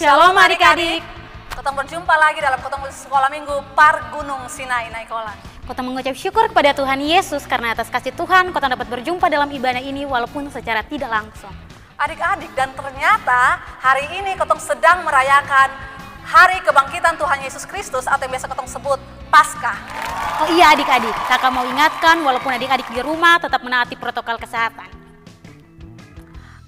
Shalom adik-adik. Kita berjumpa lagi dalam ketemu sekolah minggu Par Gunung Sinai Naikolan. Kota mengucap syukur kepada Tuhan Yesus karena atas kasih Tuhan kota dapat berjumpa dalam ibadah ini walaupun secara tidak langsung. Adik-adik, dan ternyata hari ini ketong sedang merayakan Hari Kebangkitan Tuhan Yesus Kristus atau yang biasa ketong sebut Paskah. Oh iya adik-adik, kakak mau ingatkan walaupun adik-adik di rumah tetap menaati protokol kesehatan.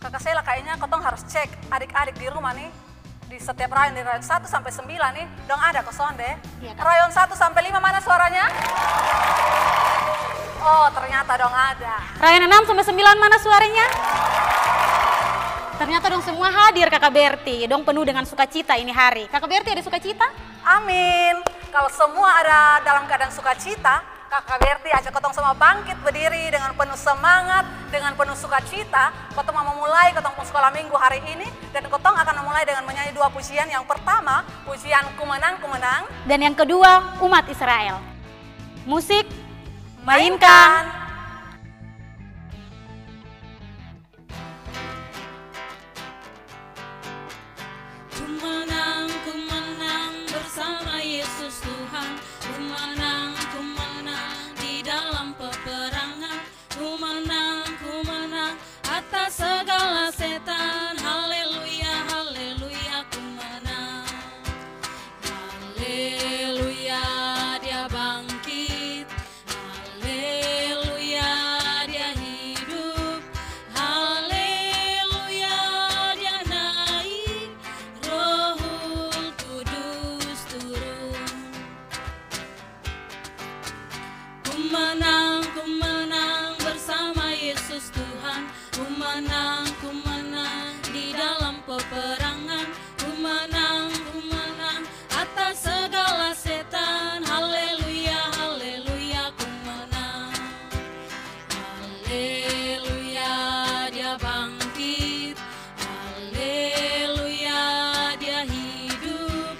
Kakak Sela, kayaknya ketong harus cek adik-adik di rumah nih. Di setiap rayon, di rayon 1 sampai 9 nih, dong ada kosong deh. Iya, rayon 1 sampai 5 mana suaranya? Oh, ternyata dong ada. Rayon 6 sampai 9 mana suaranya? Ternyata dong semua hadir Kakak Berti, dong penuh dengan sukacita ini hari. Kakak Berti ada sukacita? Amin. Kalau semua ada dalam keadaan sukacita, Kakak Berti ajak ketong semua bangkit berdiri dengan penuh semangat, dengan penuh sukacita. Ketong mau memulai ketong sekolah minggu hari ini, dan ketong akan memulai dengan menyanyi 2 pujian. Yang pertama, pujian Ku Menang, Ku Menang. Dan yang kedua, Umat Israel. Musik, mainkan. Ku menang bersama Yesus Tuhan. Ku menang di dalam peperangan. Ku menang atas segala setan. Haleluya, haleluya, ku menang. Haleluya, dia bangkit. Haleluya, dia hidup. Haleluya, dia naik. Rohul Kudus turun. Ku menang bersama Yesus Tuhan. Ku menang di dalam peperangan. Ku menang atas segala setan. Haleluya, haleluya, ku menang. Haleluya, dia bangkit. Haleluya, dia hidup.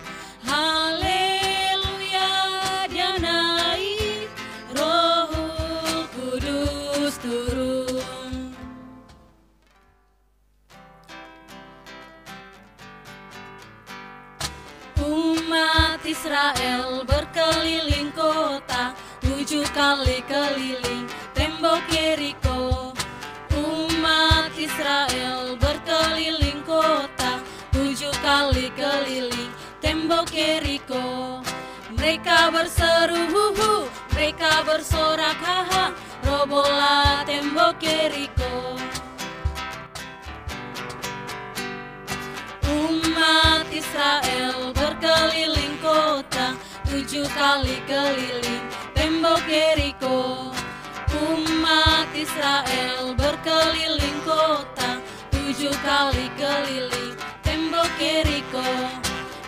Haleluya, dia naik. Rohul Kudus turun. Umat Israel berkeliling kota, 7 kali keliling tembok Yeriko. Umat Israel berkeliling kota, 7 kali keliling tembok Yeriko. Mereka berseru huhu, mereka bersorak haha, robohlah tembok Yeriko. Umat Israel berkeliling kota, 7 kali keliling tembok Yeriko. Umat Israel berkeliling kota, 7 kali keliling tembok Yeriko.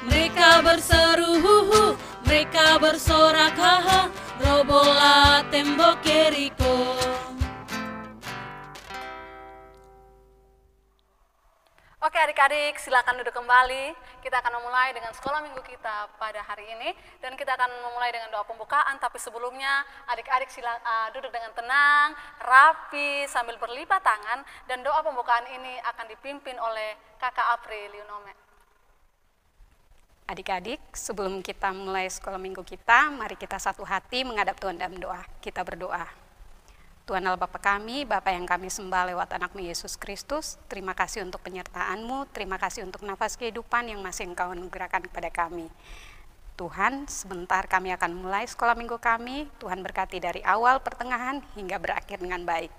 Mereka berseru huhu, mereka bersorak haha, robohlah tembok Yeriko. Oke adik-adik, silakan duduk kembali. Kita akan memulai dengan sekolah minggu kita pada hari ini. Dan kita akan memulai dengan doa pembukaan. Tapi sebelumnya adik-adik duduk dengan tenang, rapi, sambil berlipat tangan. Dan doa pembukaan ini akan dipimpin oleh Kakak April Yunome. Adik-adik, sebelum kita mulai sekolah minggu kita, mari kita satu hati menghadap Tuhan dalam doa. Kita berdoa. Tuhan Allah Bapa kami, Bapa yang kami sembah lewat anakmu Yesus Kristus, terima kasih untuk penyertaan-Mu, terima kasih untuk nafas kehidupan yang masih Engkau anugerahkan kepada kami. Tuhan, sebentar kami akan mulai sekolah minggu kami, Tuhan berkati dari awal, pertengahan, hingga berakhir dengan baik.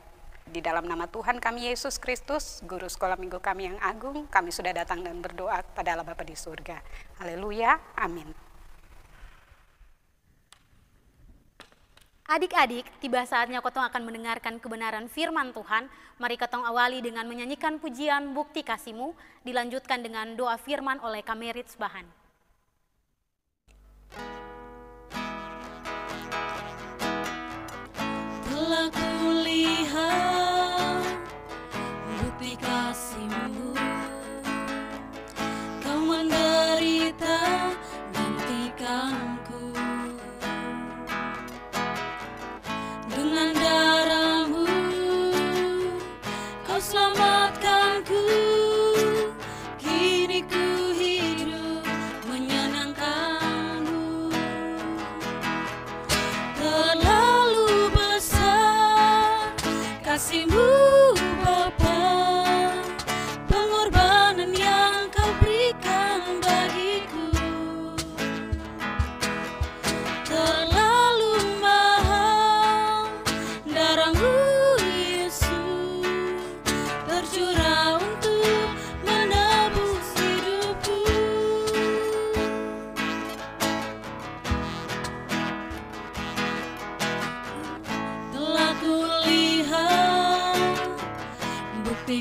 Di dalam nama Tuhan kami Yesus Kristus, Guru sekolah minggu kami yang agung, kami sudah datang dan berdoa kepada Allah Bapa di surga. Haleluya, amin. Adik-adik, tiba saatnya kotong akan mendengarkan kebenaran firman Tuhan. Mari kotong awali dengan menyanyikan pujian Bukti Kasih-Mu, dilanjutkan dengan doa firman oleh Kamerit Bahan. Telah kulihat bukti kasih-Mu, Kau menderita gantikanku. Dengan darah-Mu Kau selamatkanku, kini ku hidup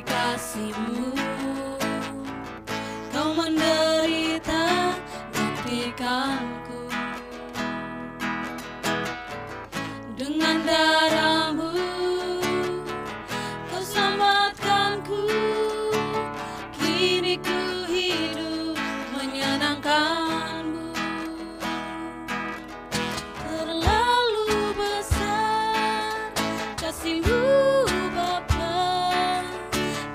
bukti kasih-Mu. Kau menderita gantikanku, dengan darah-Mu Kau selamatkanku. Kini ku hidup menyenangkan-Mu. Terlalu besar kasih-Mu Bapa,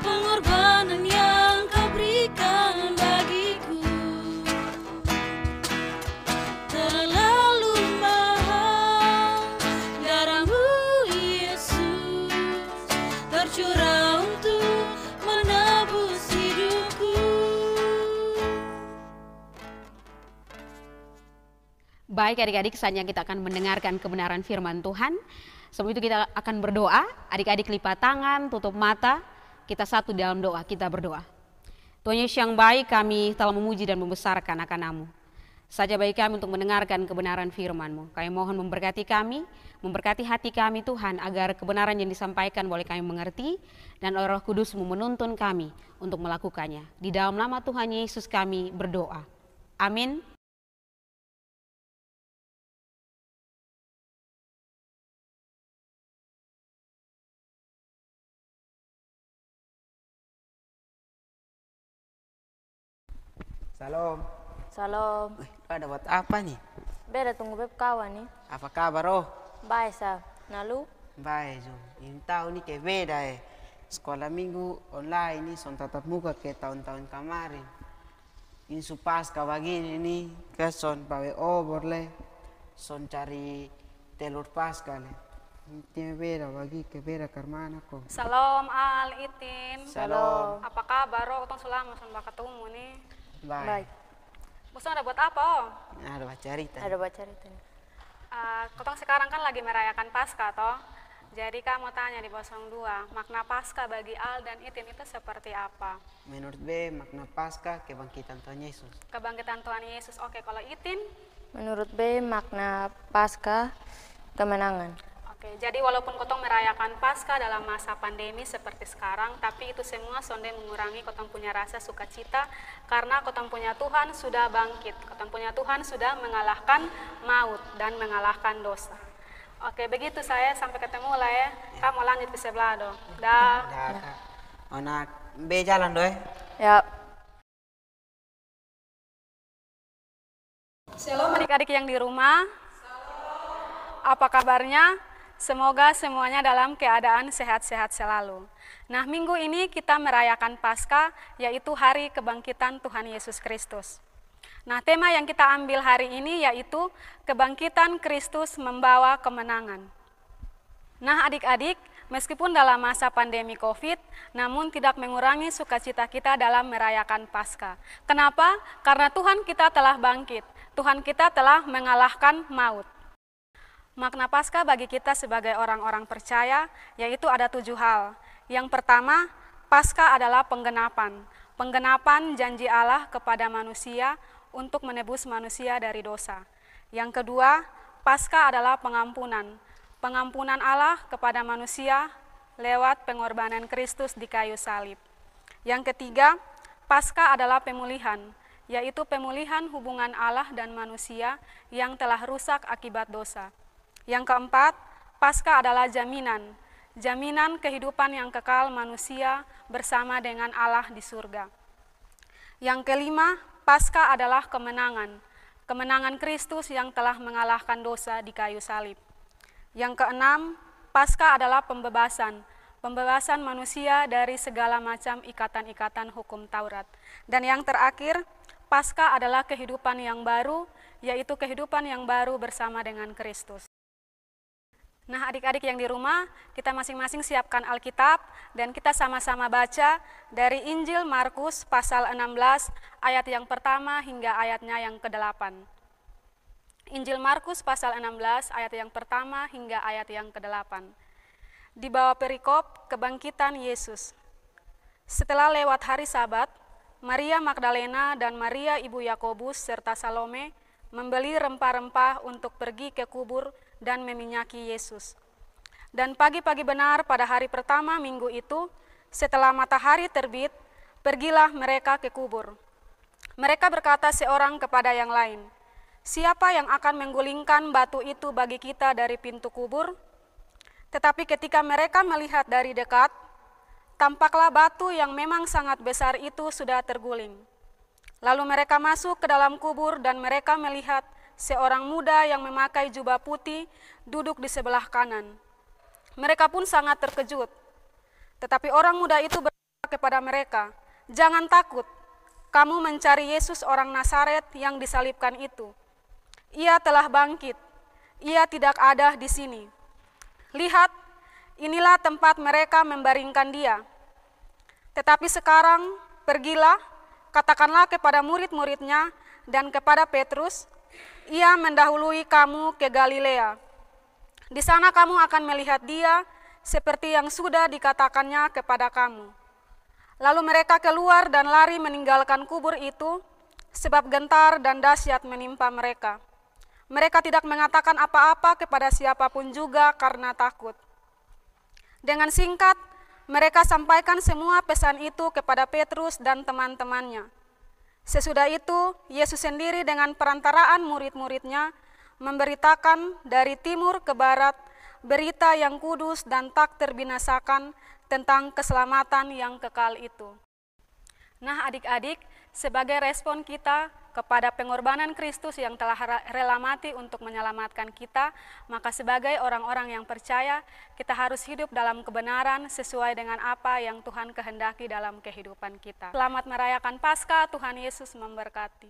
pengorbanan yang Kau berikan bagiku. Terlalu mahal darah-Mu Yesus, tercurah untuk menebus hidupku. Baik adik-adik, saatnya kita akan mendengarkan kebenaran firman Tuhan. Sebelum itu kita akan berdoa. Adik-adik lipat tangan, tutup mata. Kita satu dalam doa, kita berdoa. Tuhan Yesus yang baik, kami telah memuji dan membesarkan akan Namu. Saja bagi kami untuk mendengarkan kebenaran firman-Mu. Kami mohon memberkati kami, memberkati hati kami Tuhan, agar kebenaran yang disampaikan boleh kami mengerti, dan oleh Roh Kudus-Mu menuntun kami untuk melakukannya. Di dalam nama Tuhan Yesus kami berdoa. Amin. Salam. Salam. Lo ada buat apa nih? Beda tunggu beb kawan nih. Apa kabar oh? Baik sa. Nalu? Baik Jo. Ini tahun nih kayak beda Sekolah minggu online nih, son tatap muka kayak tahun-tahun kemarin. Ini Pasca begini nih, ke son pawe obor le, son cari telur Pasca le. Ini beda bagi ke beda karmana kok. Salam Al Itin. Salam. Apa kabar? Otong selama son ketemu nih. Baik. Bosan ada buat apa? Oh? Ada baca cerita. Ada baca cerita nih. Kotong sekarang kan lagi merayakan Paskah toh. Jadi kamu tanya di 02, makna Paskah bagi Al dan Itin itu seperti apa? Menurut B, makna Paskah kebangkitan Tuhan Yesus. Kebangkitan Tuhan Yesus. Oke, kalau Itin? Menurut B, makna Paskah kemenangan. Oke, jadi walaupun kotong merayakan Paskah dalam masa pandemi seperti sekarang, tapi itu semua sonde mengurangi kotong punya rasa sukacita karena kotong punya Tuhan sudah bangkit. Kotong punya Tuhan sudah mengalahkan maut dan mengalahkan dosa. Oke, begitu saya sampai ketemu lah ya. Kamu lanjut ke sebelah dong. Dah. Kak. Anak B jalan doy. Ya. Shalom adik-adik yang di rumah. Apa kabarnya? Semoga semuanya dalam keadaan sehat-sehat selalu. Nah, minggu ini kita merayakan Paskah, yaitu Hari Kebangkitan Tuhan Yesus Kristus. Nah, tema yang kita ambil hari ini yaitu Kebangkitan Kristus membawa kemenangan. Nah, adik-adik, meskipun dalam masa pandemi COVID, namun tidak mengurangi sukacita kita dalam merayakan Paskah. Kenapa? Karena Tuhan kita telah bangkit. Tuhan kita telah mengalahkan maut. Makna Paskah bagi kita sebagai orang-orang percaya yaitu ada 7 hal. Yang pertama, Paskah adalah penggenapan. Penggenapan janji Allah kepada manusia untuk menebus manusia dari dosa. Yang kedua, Paskah adalah pengampunan. Pengampunan Allah kepada manusia lewat pengorbanan Kristus di kayu salib. Yang ketiga, Paskah adalah pemulihan, yaitu pemulihan hubungan Allah dan manusia yang telah rusak akibat dosa. Yang keempat, Paskah adalah jaminan. Jaminan kehidupan yang kekal manusia bersama dengan Allah di surga. Yang kelima, Paskah adalah kemenangan. Kemenangan Kristus yang telah mengalahkan dosa di kayu salib. Yang keenam, Paskah adalah pembebasan. Pembebasan manusia dari segala macam ikatan-ikatan hukum Taurat. Dan yang terakhir, Paskah adalah kehidupan yang baru, yaitu kehidupan yang baru bersama dengan Kristus. Nah, adik-adik yang di rumah, kita masing-masing siapkan Alkitab dan kita sama-sama baca dari Injil Markus pasal 16 ayat yang pertama hingga ayatnya yang ke-8. Injil Markus pasal 16 ayat yang pertama hingga ayat yang ke-8. Di bawah perikop kebangkitan Yesus. Setelah lewat hari Sabat, Maria Magdalena dan Maria ibu Yakobus serta Salome membeli rempah-rempah untuk pergi ke kubur dan meminyaki Yesus. Dan pagi-pagi benar pada hari pertama minggu itu, Setelah matahari terbit, pergilah mereka ke kubur. Mereka berkata seorang kepada yang lain, "Siapa yang akan menggulingkan batu itu bagi kita dari pintu kubur?" Tetapi ketika mereka melihat dari dekat, tampaklah batu yang memang sangat besar itu sudah terguling. Lalu mereka masuk ke dalam kubur dan mereka melihat seorang muda yang memakai jubah putih duduk di sebelah kanan. Mereka pun sangat terkejut. Tetapi orang muda itu berkata kepada mereka, "Jangan takut, kamu mencari Yesus orang Nazaret yang disalibkan itu. Ia telah bangkit, ia tidak ada di sini. Lihat, inilah tempat mereka membaringkan dia. Tetapi sekarang pergilah, katakanlah kepada murid-muridnya dan kepada Petrus, ia mendahului kamu ke Galilea. Di sana kamu akan melihat dia seperti yang sudah dikatakannya kepada kamu." Lalu mereka keluar dan lari meninggalkan kubur itu, sebab gentar dan dahsyat menimpa mereka. Mereka tidak mengatakan apa-apa kepada siapapun juga karena takut. Dengan singkat, mereka sampaikan semua pesan itu kepada Petrus dan teman-temannya. Sesudah itu, Yesus sendiri dengan perantaraan murid-muridnya memberitakan dari timur ke barat berita yang kudus dan tak terbinasakan tentang keselamatan yang kekal itu. Nah adik-adik, sebagai respon kita kepada pengorbanan Kristus yang telah rela mati untuk menyelamatkan kita, maka sebagai orang-orang yang percaya, kita harus hidup dalam kebenaran sesuai dengan apa yang Tuhan kehendaki dalam kehidupan kita. Selamat merayakan Paskah, Tuhan Yesus memberkati.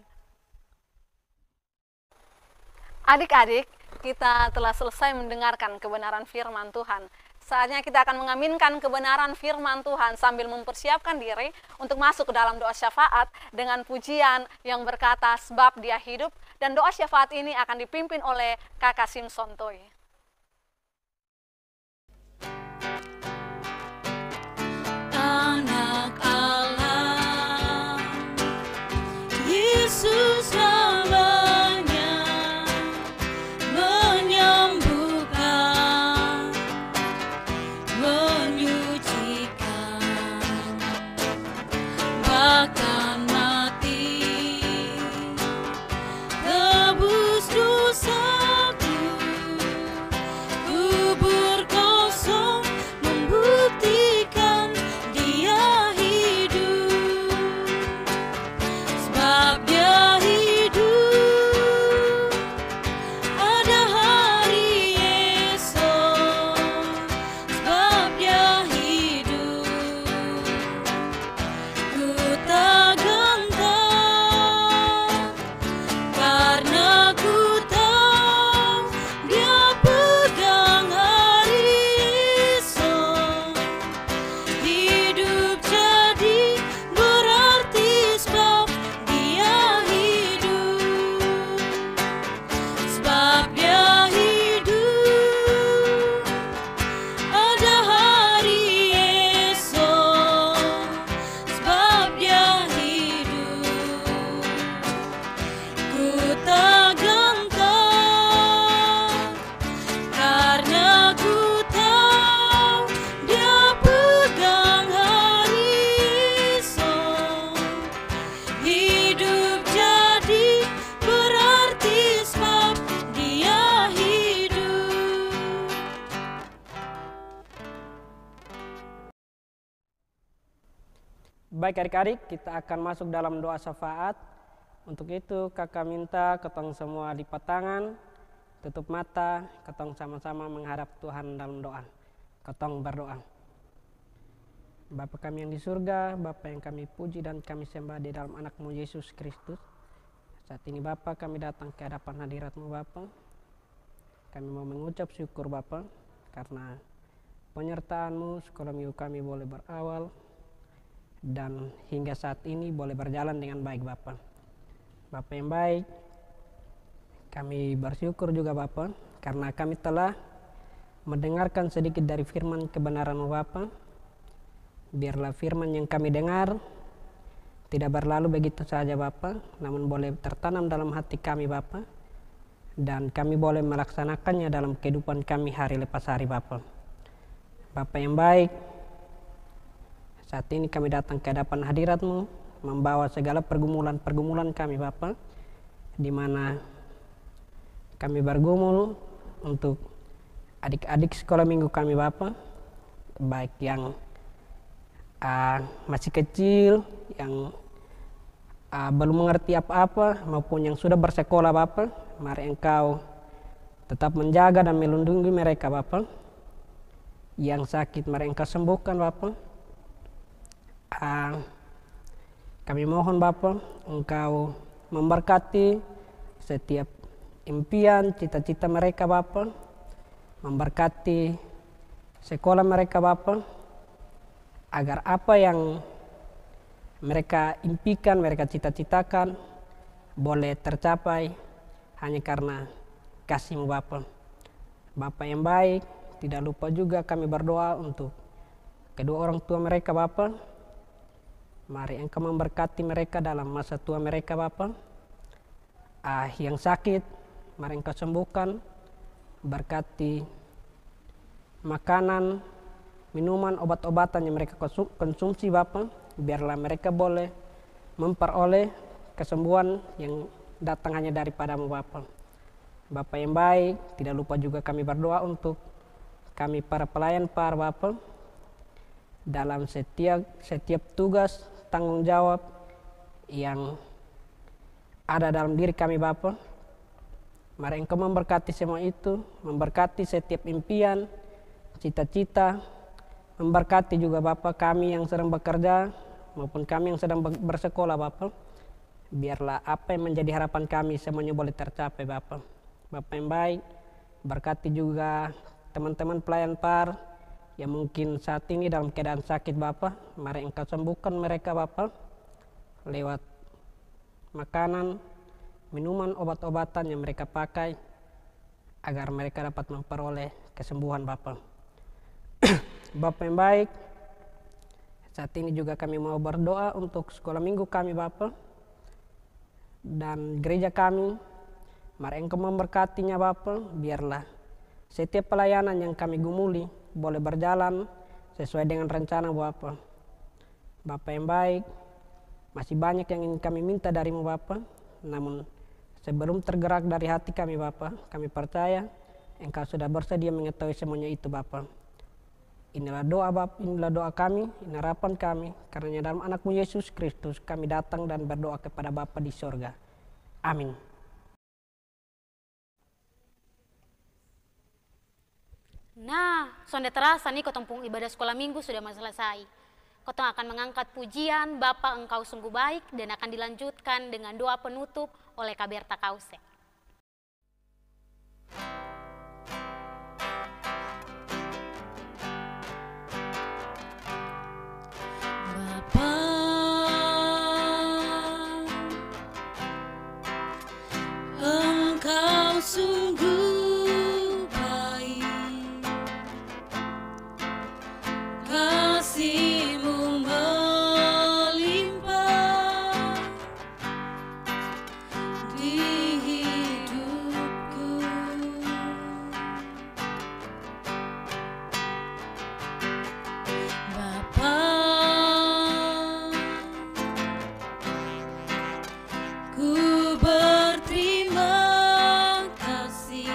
Adik-adik, kita telah selesai mendengarkan kebenaran firman Tuhan. Saatnya kita akan mengaminkan kebenaran firman Tuhan sambil mempersiapkan diri untuk masuk ke dalam doa syafaat dengan pujian yang berkata sebab dia hidup, dan doa syafaat ini akan dipimpin oleh Kakak Simpson Toy. Anak Allah, Yesus namanya, menyembuhkan, menyucikan, bahkan mati, tebus dosaku, kubur kosong membuktikan dia hidup, sebab dia hidup, ada hari esok, sebab dia hidup, ku tak gentar, karena ku tahu dia pegang hari esok. Hidup jadi berarti sebab dia hidup, sebab dia hidup, ada hari esok, sebab dia hidup, ku tak gentar, karena ku tahu dia pegang hari esok. Hidup jadi berarti sebab dia hidup. Baik adik-adik, kita akan masuk dalam doa syafaat. Untuk itu kakak minta ketong semua lipat tangan, tutup mata, ketong sama-sama menghadap Tuhan dalam doa. Ketong berdoa. Bapa kami yang di surga, Bapa yang kami puji dan kami sembah di dalam anak-Mu Yesus Kristus. Saat ini Bapa kami datang ke hadapan hadirat-Mu Bapa. Kami mau mengucap syukur Bapa karena penyertaan-Mu sekolah minggu kami boleh berawal dan hingga saat ini boleh berjalan dengan baik Bapa. Bapa yang baik, kami bersyukur juga Bapa karena kami telah mendengarkan sedikit dari firman kebenaran-Mu Bapa. Biarlah firman yang kami dengar tidak berlalu begitu saja Bapa, namun boleh tertanam dalam hati kami Bapa, dan kami boleh melaksanakannya dalam kehidupan kami hari lepas hari Bapa. Bapa yang baik, Saat ini kami datang ke hadapan hadirat-Mu, membawa segala pergumulan-pergumulan kami Bapa, di mana kami bergumul untuk adik-adik sekolah minggu kami Bapa, baik yang masih kecil, yang belum mengerti apa-apa, maupun yang sudah bersekolah Bapa. Mari Engkau tetap menjaga dan melindungi mereka Bapa. Yang sakit mari Engkau sembuhkan Bapa. Kami mohon Bapa, Engkau memberkati setiap impian, cita-cita mereka Bapa, memberkati sekolah mereka Bapa, agar apa yang mereka impikan, mereka cita-citakan boleh tercapai hanya karena kasih-Mu Bapa. Bapa yang baik, tidak lupa juga kami berdoa untuk kedua orang tua mereka Bapa. Mari Engkau memberkati mereka dalam masa tua mereka Bapa. Yang sakit, mari Engkau sembuhkan, berkati makanan, minuman, obat-obatan yang mereka konsumsi Bapa, biarlah mereka boleh memperoleh kesembuhan yang datang hanya daripada-Mu Bapa. Bapa yang baik, tidak lupa juga kami berdoa untuk kami para pelayan para Bapa dalam setiap tugas tanggung jawab yang ada dalam diri kami Bapa. Mari Engkau memberkati semua itu, memberkati setiap impian, cita-cita, memberkati juga Bapa kami yang sedang bekerja maupun kami yang sedang bersekolah Bapa. Biarlah apa yang menjadi harapan kami semuanya boleh tercapai Bapa. Bapa yang baik, berkati juga teman-teman pelayan PAR yang mungkin saat ini dalam keadaan sakit Bapa. Mari Engkau sembuhkan mereka Bapa lewat makanan, minuman, obat-obatan yang mereka pakai agar mereka dapat memperoleh kesembuhan Bapa. Bapa yang baik, saat ini juga kami mau berdoa untuk sekolah minggu kami Bapa dan gereja kami. Mari Engkau memberkatinya Bapa, biarlah setiap pelayanan yang kami gumuli boleh berjalan sesuai dengan rencana Bapa. Bapa yang baik, masih banyak yang ingin kami minta dari-Mu Bapa, namun sebelum tergerak dari hati kami Bapa, kami percaya Engkau sudah bersedia mengetahui semuanya itu Bapa. Inilah doa Bapa, inilah doa kami, ini harapan kami, karena dalam anak-Mu Yesus Kristus kami datang dan berdoa kepada Bapa di sorga. Amin. Nah, sonde terasa nih kotong ibadah sekolah minggu sudah selesai. Kotong akan mengangkat pujian Bapa Engkau sungguh baik dan akan dilanjutkan dengan doa penutup oleh Kak Berta Kause. Bapa, Engkau sungguh kasih-Mu melimpah di hidupku. Bapa, ku berterima kasih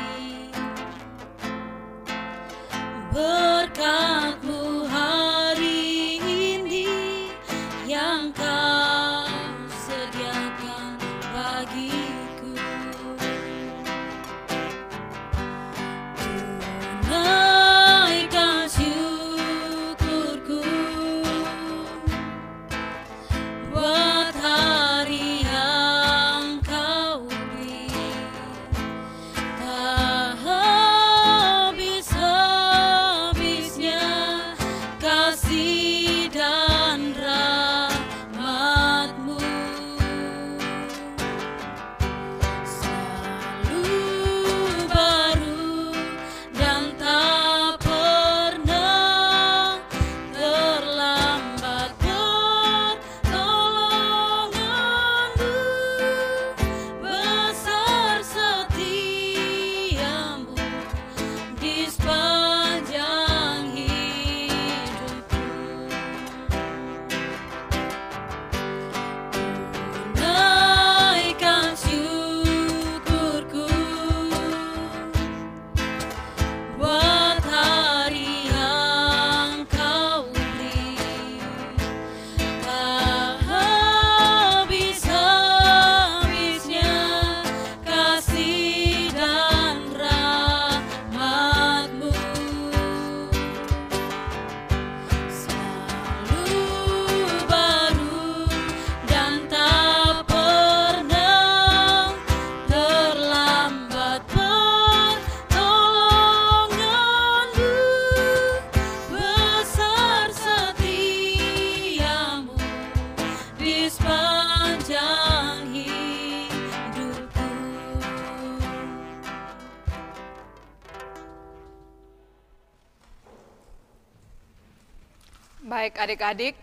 Baik adik-adik,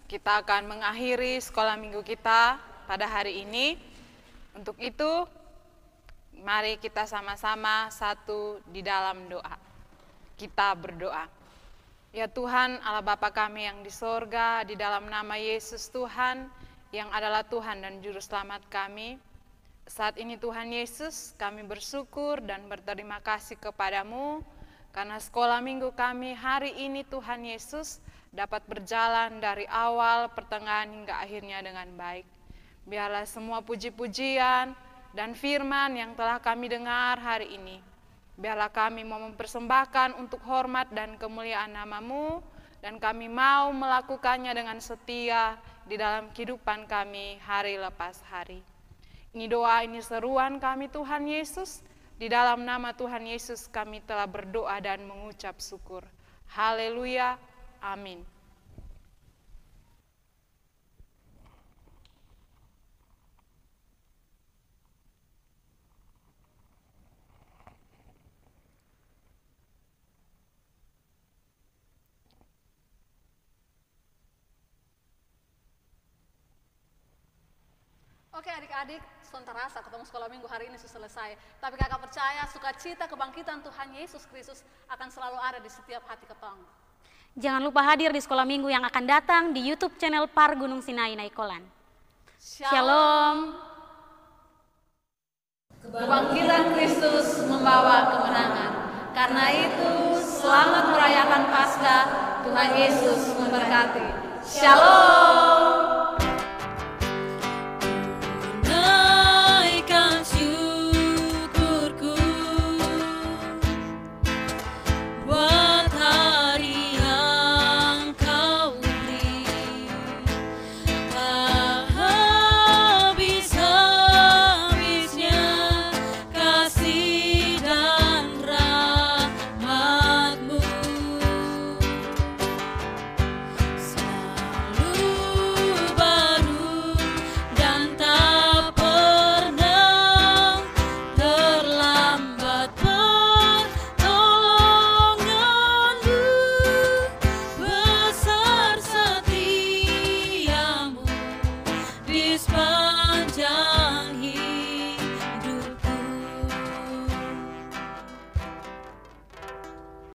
kita akan mengakhiri sekolah minggu kita pada hari ini. Untuk itu, mari kita sama-sama satu di dalam doa. Kita berdoa. Ya Tuhan, Allah Bapa kami yang di sorga, di dalam nama Yesus Tuhan, yang adalah Tuhan dan Juru Selamat kami. Saat ini Tuhan Yesus, kami bersyukur dan berterima kasih kepadamu, karena sekolah minggu kami hari ini Tuhan Yesus, dapat berjalan dari awal, pertengahan, hingga akhirnya dengan baik. Biarlah semua puji-pujian dan firman yang telah kami dengar hari ini, biarlah kami mau mempersembahkan untuk hormat dan kemuliaan nama-Mu, dan kami mau melakukannya dengan setia di dalam kehidupan kami hari lepas hari. Ini doa, ini seruan kami Tuhan Yesus, di dalam nama Tuhan Yesus kami telah berdoa dan mengucap syukur. Haleluya. Amin. Oke adik-adik, sementara rasa ketemu sekolah minggu hari ini sudah selesai. Tapi kakak percaya sukacita kebangkitan Tuhan Yesus Kristus akan selalu ada di setiap hati ketong. Jangan lupa hadir di sekolah minggu yang akan datang di YouTube channel Par Gunung Sinai Naikolan. Shalom. Kebangkitan Kristus membawa kemenangan. Karena itu, selamat merayakan Paskah. Tuhan Yesus memberkati. Shalom.